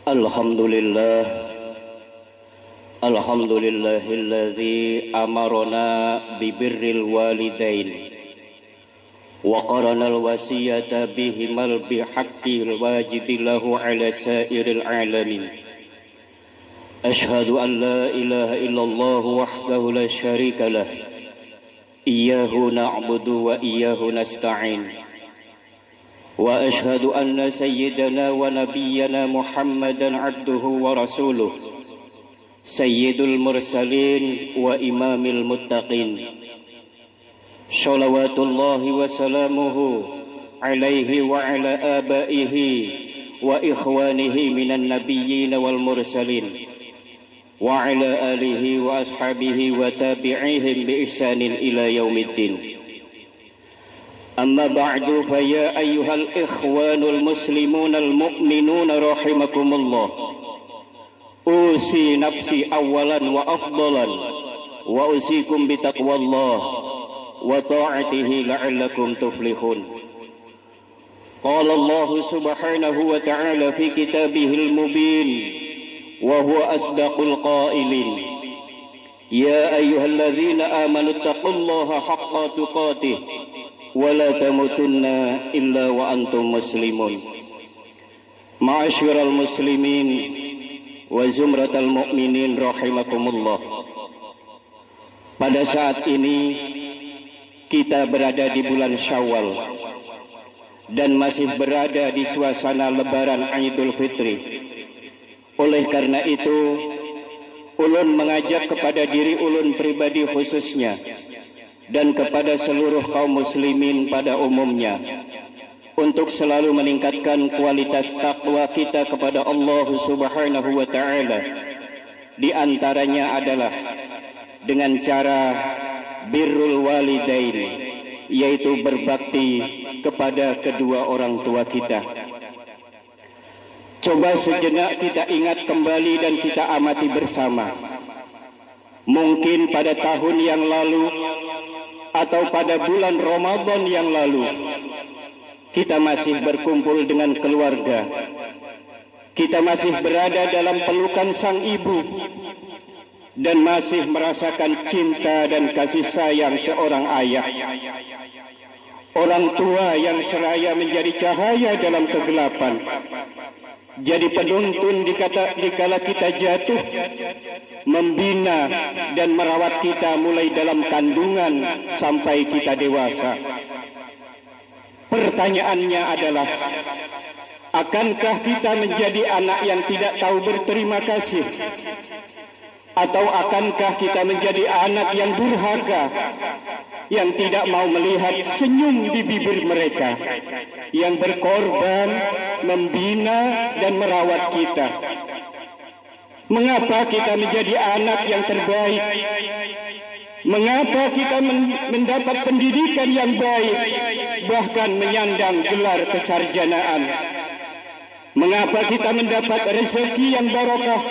Alhamdulillah, alhamdulillahilladzi amarna bibirril walidain wa qarana alwasiyata bihimal bihaqqil wajibi lahu ala sairil alamin. Ashhadu an la ilaha illallah wahdahu la syarika lah, iyyahu na'budu wa iyyahu nasta'in. Wa ashhadu anna sayyidana wa nabiyyana Muhammadan abduhu wa rasuluh, sayyidul mursalin wa imamil muttaqin. Shalawatullahi wa salamuhu alaihi wa ala abaihi wa ikhwanihi minan nabiyyin wal mursalin wa ala alihi wa ashabihi wa tabi'ihim bi ihsanin ila yaumiddin. أما بعد فيا أيها الإخوان المسلمون المؤمنون رحمكم الله، أوصي نفسي أولا وأفضلا وأوصيكم بتقوى الله وطاعته لعلكم تفلحون. قال الله سبحانه وتعالى في كتابه المبين وهو أصدق القائلين: يا أيها الذين آمنوا اتقوا الله حق تقاته ولا تموتن إلا وأنتم مسلمون. Ma'asyiral muslimin wa zumratal mu'minin rahimakumullah. Pada saat ini kita berada di bulan Syawal dan masih berada di suasana lebaran Idul Fitri. Oleh karena itu, ulun mengajak kepada diri ulun pribadi khususnya dan kepada seluruh kaum muslimin pada umumnya untuk selalu meningkatkan kualitas takwa kita kepada Allah Subhanahu wa taala. Di antaranya adalah dengan cara birrul walidain, yaitu berbakti kepada kedua orang tua kita. Coba sejenak kita ingat kembali dan kita amati bersama. Mungkin pada tahun yang lalu atau pada bulan Ramadan yang lalu, kita masih berkumpul dengan keluarga. Kita masih berada dalam pelukan sang ibu dan masih merasakan cinta dan kasih sayang seorang ayah. Orang tua yang seraya menjadi cahaya dalam kegelapan, jadi penuntun dikala kita jatuh, membina dan merawat kita mulai dalam kandungan sampai kita dewasa. Pertanyaannya adalah, akankah kita menjadi anak yang tidak tahu berterima kasih? Atau akankah kita menjadi anak yang durhaka, yang tidak mau melihat senyum di bibir mereka, yang berkorban, membina dan merawat kita? Mengapa kita menjadi anak yang terbaik? Mengapa kita mendapat pendidikan yang baik, bahkan menyandang gelar kesarjanaan? Mengapa kita mendapat rezeki yang barokah?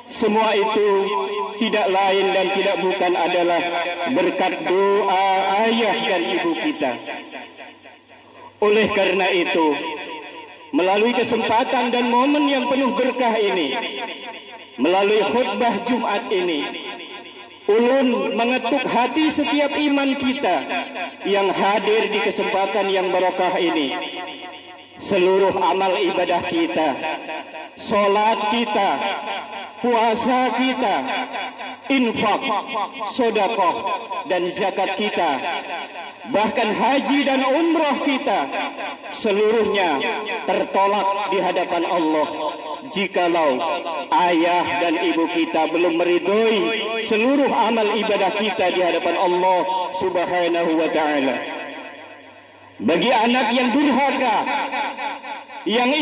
Semua itu tidak lain dan tidak bukan adalah berkat doa ayah dan ibu kita. Oleh karena itu, melalui kesempatan dan momen yang penuh berkah ini, melalui khutbah Jumat ini, ulun mengetuk hati setiap iman kita yang hadir di kesempatan yang barokah ini. Seluruh amal ibadah kita, solat kita, puasa kita, infak, sedekah dan zakat kita, bahkan haji dan umrah kita, seluruhnya tertolak di hadapan Allah jikalau ayah dan ibu kita belum meridhoi seluruh amal ibadah kita di hadapan Allah Subhanahu wa taala. Bagi anak yang durhaka, yang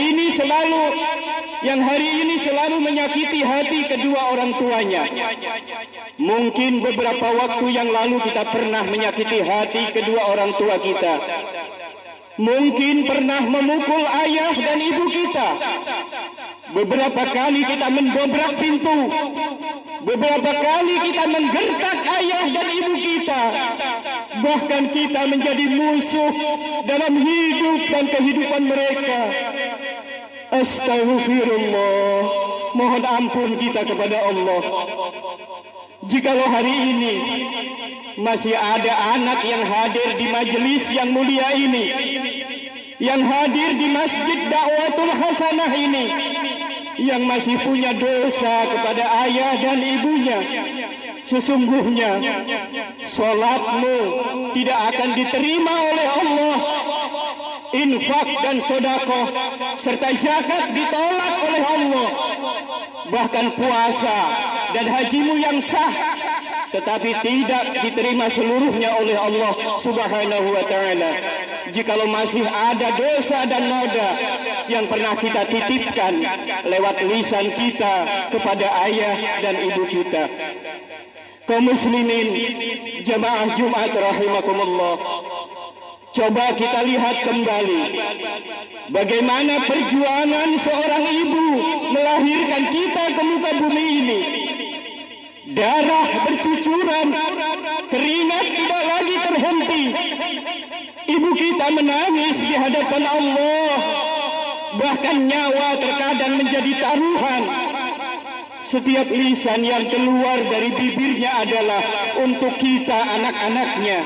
hari ini selalu menyakiti hati kedua orang tuanya. Mungkin beberapa waktu yang lalu kita pernah menyakiti hati kedua orang tua kita. Mungkin pernah memukul ayah dan ibu kita. Beberapa kali kita mendobrak pintu. Beberapa kali kita menggertak ayah dan ibu kita. Bahkan kita menjadi musuh dalam hidup dan kehidupan mereka. Astaghfirullah, mohon ampun kita kepada Allah. Jikalau hari ini masih ada anak yang hadir di majelis yang mulia ini, yang hadir di Masjid Da'watul Hasanah ini, yang masih punya dosa kepada ayah dan ibunya, sesungguhnya sholatmu tidak akan diterima oleh Allah. Infak dan sedekah serta zakat ditolak oleh Allah. Bahkan puasa dan hajimu yang sah tetapi tidak diterima seluruhnya oleh Allah Subhanahu wa taala. Jikalau masih ada dosa dan noda yang pernah kita titipkan lewat lisan kita kepada ayah dan ibu kita. Kaum muslimin jamaah Jumat rahimakumullah, coba kita lihat kembali bagaimana perjuangan seorang ibu melahirkan kita ke muka bumi ini. Darah bercucuran, keringat tidak lagi terhenti. Ibu kita menangis di hadapan Allah, bahkan nyawa terkadang menjadi taruhan. Setiap lisan yang keluar dari bibirnya adalah untuk kita anak-anaknya.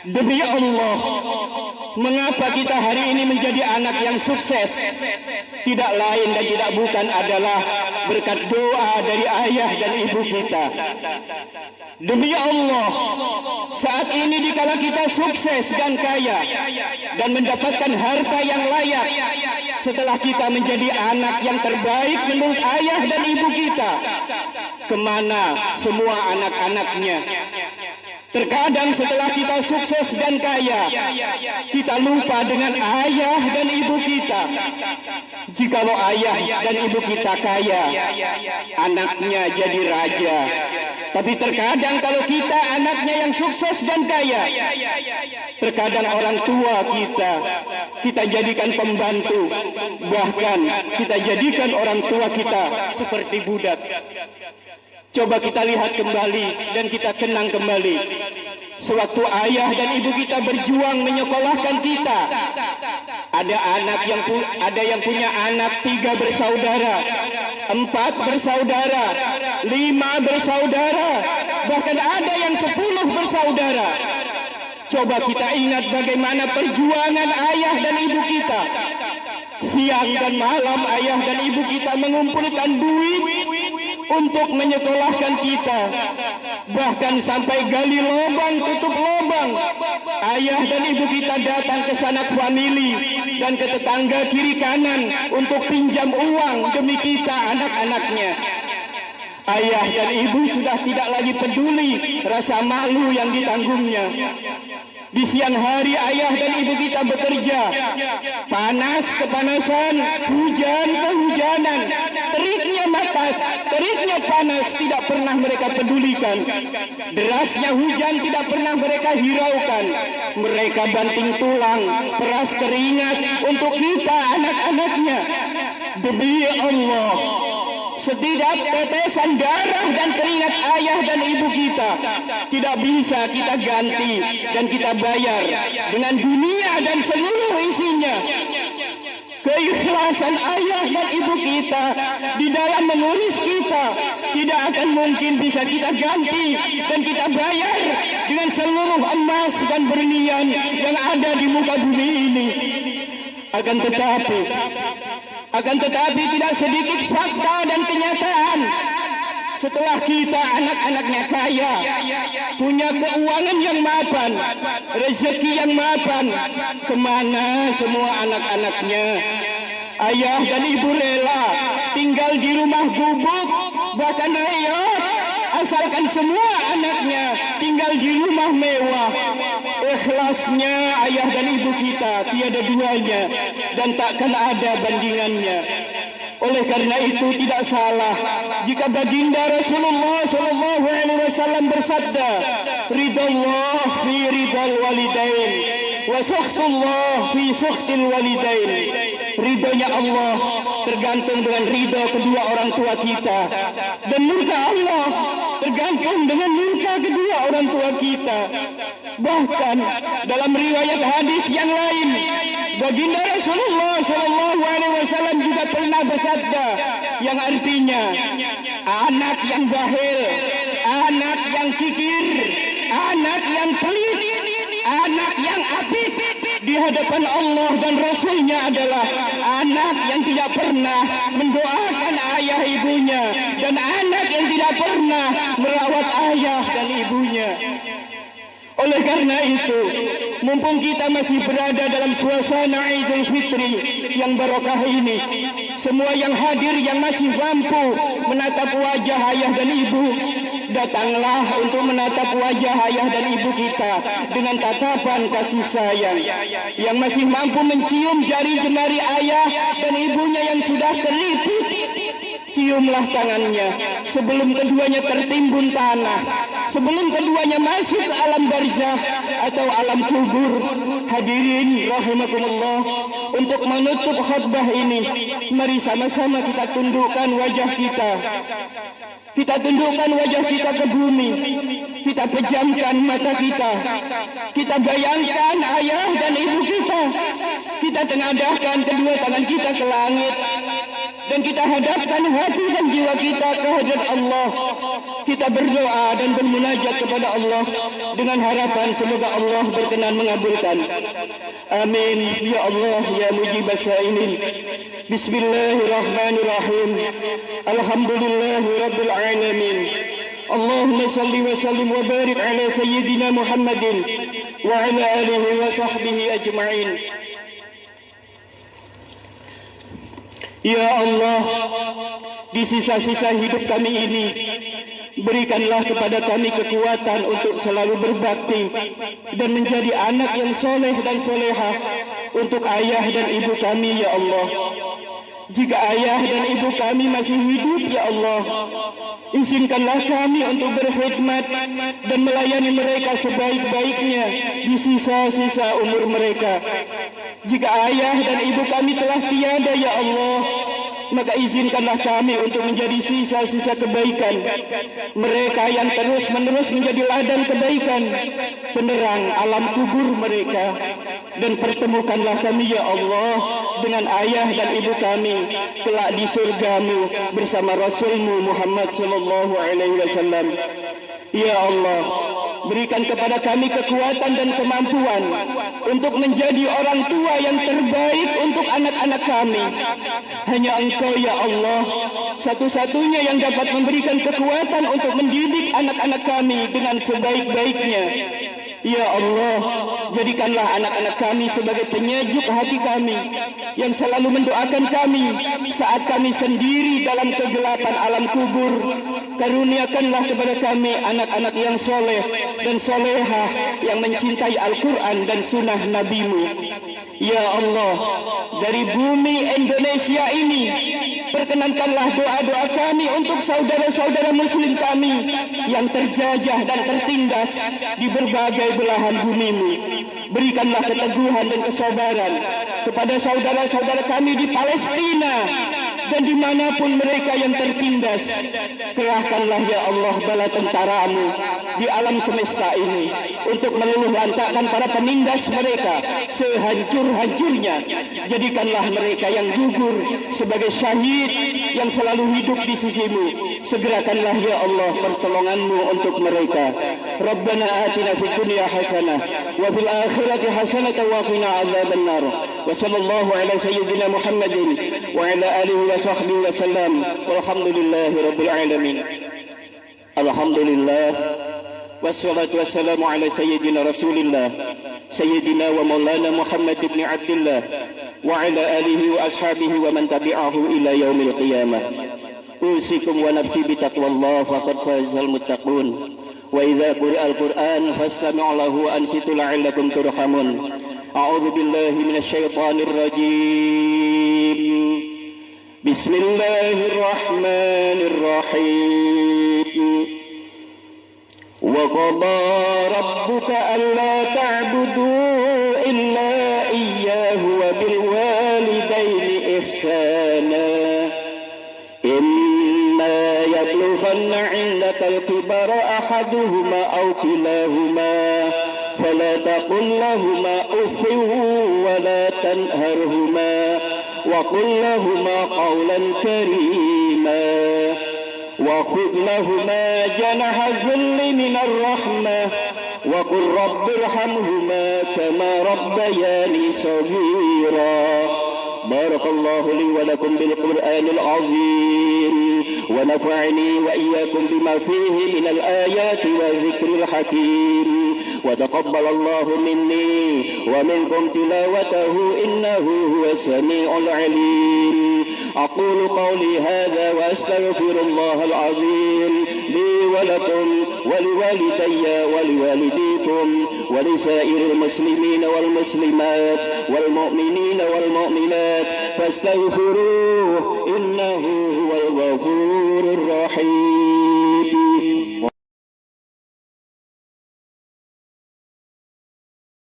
Demi Allah, mengapa kita hari ini menjadi anak yang sukses? Tidak lain dan tidak bukan adalah berkat doa dari ayah dan ibu kita. Demi Allah, saat ini dikala kita sukses dan kaya dan mendapatkan harta yang layak, setelah kita menjadi anak yang terbaik menurut ayah dan ibu kita, kemana semua anak-anaknya? Terkadang setelah kita sukses dan kaya, kita lupa dengan ayah dan ibu kita. Jikalau ayah dan ibu kita kaya, anaknya jadi raja. Tapi terkadang kalau kita anaknya yang sukses dan kaya, terkadang orang tua kita jadikan pembantu. Bahkan kita jadikan orang tua kita seperti budak. Coba kita lihat kembali dan kita kenang kembali. Sewaktu ayah dan ibu kita berjuang menyekolahkan kita, ada yang punya anak 3 bersaudara, 4 bersaudara, 5 bersaudara, bahkan ada yang 10 bersaudara. Coba kita ingat bagaimana perjuangan ayah dan ibu kita. Siang dan malam ayah dan ibu kita mengumpulkan duit untuk menyekolahkan kita, bahkan sampai gali lubang tutup lubang. Ayah dan ibu kita datang ke sanak famili dan ke tetangga kiri kanan untuk pinjam uang demi kita anak-anaknya. Ayah dan ibu sudah tidak lagi peduli rasa malu yang ditanggungnya. Di siang hari ayah dan ibu kita bekerja, panas kepanasan, hujan kehujanan, teriknya matas, teriknya panas tidak pernah mereka pedulikan. Derasnya hujan tidak pernah mereka hiraukan. Mereka banting tulang, peras keringat untuk kita anak-anaknya. Demi Allah, setiap tetesan darah dan keringat ayah dan ibu kita tidak bisa kita ganti dan kita bayar dengan dunia dan seluruh isinya. Keikhlasan ayah dan ibu kita di dalam mengurus kita tidak akan mungkin bisa kita ganti dan kita bayar dengan seluruh emas dan berlian yang ada di muka bumi ini. Akan tetapi tidak sedikit fakta dan kenyataan. Setelah kita anak-anaknya kaya, punya keuangan yang mapan, rezeki yang mapan, kemana semua anak-anaknya? Ayah dan ibu rela tinggal di rumah gubuk, bahkan reot, asalkan semua anaknya tinggal di rumah mewah. Ikhlasnya ayah dan ibu kita tiada duanya dan takkan ada bandingannya. Oleh karena itu tidak salah jika baginda Rasulullah SAW bersabda, ridallah fi ridal walidain wa sukhtullah fi sukhtil walidain. Ridhonya Allah tergantung dengan ridho kedua orang tua kita, dan murka Allah tergantung dengan murka kedua orang tua kita. Bahkan dalam riwayat hadis yang lain, Baginda Rasulullah Shallallahu Alaihi Wasallam juga pernah bersabda yang artinya anak yang bahil, anak yang kikir, anak yang pelit, anak yang apik di hadapan Allah dan Rasulnya adalah anak yang tidak pernah mendoakan ayah ibunya dan anak yang tidak pernah merawat ayah dan ibunya. Oleh karena itu, mumpung kita masih berada dalam suasana Idul Fitri yang barokah ini, semua yang hadir yang masih mampu menatap wajah ayah dan ibu, datanglah untuk menatap wajah ayah dan ibu kita dengan tatapan kasih sayang. Yang masih mampu mencium jari jemari ayah dan ibunya yang sudah keriput, ciumlah tangannya sebelum keduanya tertimbun tanah, sebelum keduanya masuk ke alam barzakh atau alam kubur. Hadirin rahimakumullah, untuk menutup khutbah ini, mari sama-sama kita tundukkan wajah kita. Kita tundukkan wajah kita ke bumi. Kita pejamkan mata kita. Kita bayangkan ayah dan ibu kita. Kita tengadahkan kedua tangan kita ke langit. Dan kita hadapkan hati dan jiwa kita ke hadirat Allah. Kita berdoa dan bermunajat kepada Allah dengan harapan semoga Allah berkenan mengabulkan. Amin. Ya Allah, ya mujibas sa'ilin. Bismillahirrahmanirrahim. Alhamdulillahirabbil alamin. Allahumma salli wa sallim wa barik ala sayyidina Muhammadin wa ala alihi wa sahbihi ajma'in. Ya Allah, di sisa-sisa hidup kami ini, berikanlah kepada kami kekuatan untuk selalu berbakti dan menjadi anak yang soleh dan solehah untuk ayah dan ibu kami, ya Allah. Jika ayah dan ibu kami masih hidup, ya Allah, izinkanlah kami untuk berkhidmat dan melayani mereka sebaik-baiknya di sisa-sisa umur mereka. Jika ayah dan ibu kami telah tiada, ya Allah, maka izinkanlah kami untuk menjadi sisa-sisa kebaikan mereka yang terus-menerus menjadi ladang kebaikan, penerang alam kubur mereka. Dan pertemukanlah kami, ya Allah, dengan ayah dan ibu kami kelak di surgamu bersama Rasulmu Muhammad sallallahu alaihi wasallam. Ya Allah, berikan kepada kami kekuatan dan kemampuan untuk menjadi orang tua yang terbaik untuk anak-anak kami. Hanya Engkau, ya Allah, satu-satunya yang dapat memberikan kekuatan untuk mendidik anak-anak kami dengan sebaik-baiknya. Ya Allah, jadikanlah anak-anak kami sebagai penyejuk hati kami yang selalu mendoakan kami saat kami sendiri dalam kegelapan alam kubur. Karuniakanlah kepada kami anak-anak yang soleh dan solehah yang mencintai Al-Quran dan sunnah Nabi-Mu. Ya Allah, dari bumi Indonesia ini, perkenankanlah doa-doa kami untuk saudara-saudara muslim kami yang terjajah dan tertindas di berbagai belahan bumi-Mu. Berikanlah keteguhan dan kesabaran kepada saudara-saudara kami di Palestina dan dimanapun mereka yang tertindas. Kerahkanlah, ya Allah, bala tentara-Mu di alam semesta ini untuk meluluh lantakkan para penindas mereka sehancur-hancurnya. Jadikanlah mereka yang gugur sebagai syahid yang selalu hidup di sisi-Mu. Segerakanlah, ya Allah, pertolongan-Mu untuk mereka. Rabbana atina fid dunya hasanah wa fil akhirati hasanah wa qina adzabannar. Wa sallallahu ala sayyidina Muhammadin wa ala alihi wa sahbihi wa sallam. Walhamdulillahi rabbil alamin. Alhamdulillah. Wassalatu wassalamu ala sayyidina Rasulillah sayyidina wa maulana Muhammad ibn Abdullah wa ala alihi wa ashabihi wa man tabi'ahu ila yaumil qiyamah. Usikum wa nafsi bitaqwallah faqad fazal muttaqun. Wa idza quri'al Qur'an fastami'u lahu wa ansitu la'allakum turhamun. A'udzu billahi minasy syaithanir rajim. Bismillahirrahmanirrahim. وَقَضَى رَبُّكَ أَلَّا تَعْبُدُوا إِلَّا إِيَّاهُ وَبِالْوَالِدَيْنِ إِحْسَانًا إِمَّا يَبْلُغَنَّ عِندَكَ الْكِبَرَ أَحَدُهُمَا أَوْ كِلَاهُمَا فَلَا تَقُل لَّهُمَا أُفٍّ وَلَا تَنْهَرْهُمَا وانهرهما وقل لهما قولا كريما وخذ لهما جناح الذل من الرحمة وقل رب ارحمهما كما ربياني صغيرا. بارك الله لي ولكم بالقرآن العظيم ونفعني وإياكم بما فيه من الآيات والذكر الحكيم وتقبل الله مني ومنكم تلاوته إنه هو السميع العليم. أقول قولي هذا وأستغفر الله العظيم لي ولكم ولوالدي ولوالديكم ولسائر المسلمين والمسلمات والمؤمنين والمؤمنات فاستغفروه إنه هو الغفور الرحيم.